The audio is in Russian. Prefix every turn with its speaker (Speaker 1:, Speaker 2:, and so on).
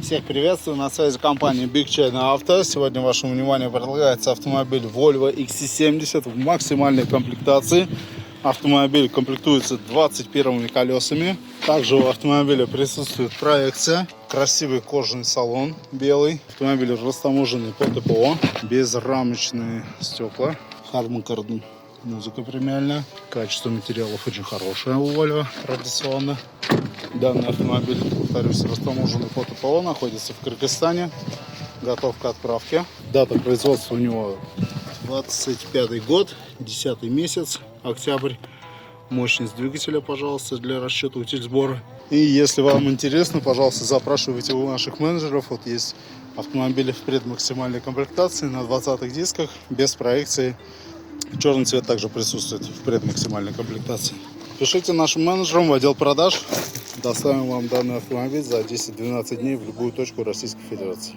Speaker 1: Всех приветствую, на связи компания Big China Auto. Сегодня вашему вниманию предлагается автомобиль Volvo XC70 в максимальной комплектации. Автомобиль комплектуется 21 колесами. Также у автомобиля присутствует проекция, красивый кожаный салон белый. Автомобиль растаможенный по ТПО, безрамочные стекла, Harman Kardon. Музыка премиальная. Качество материалов очень хорошее у Volvo, традиционно. Данный автомобиль, повторюсь, растаможенный по ТПО, находится в Кыргызстане. Готов к отправке. Дата производства у него 25 год, 10 месяц, октябрь. Мощность двигателя, пожалуйста, для расчета утильсбора. И если вам интересно, пожалуйста, запрашивайте у наших менеджеров. Вот есть автомобили в предмаксимальной комплектации на 20-х дисках, без проекции. Черный цвет также присутствует в предмаксимальной комплектации. Пишите нашим менеджерам в отдел продаж. Доставим вам данный автомобиль за 10-12 дней в любую точку Российской Федерации.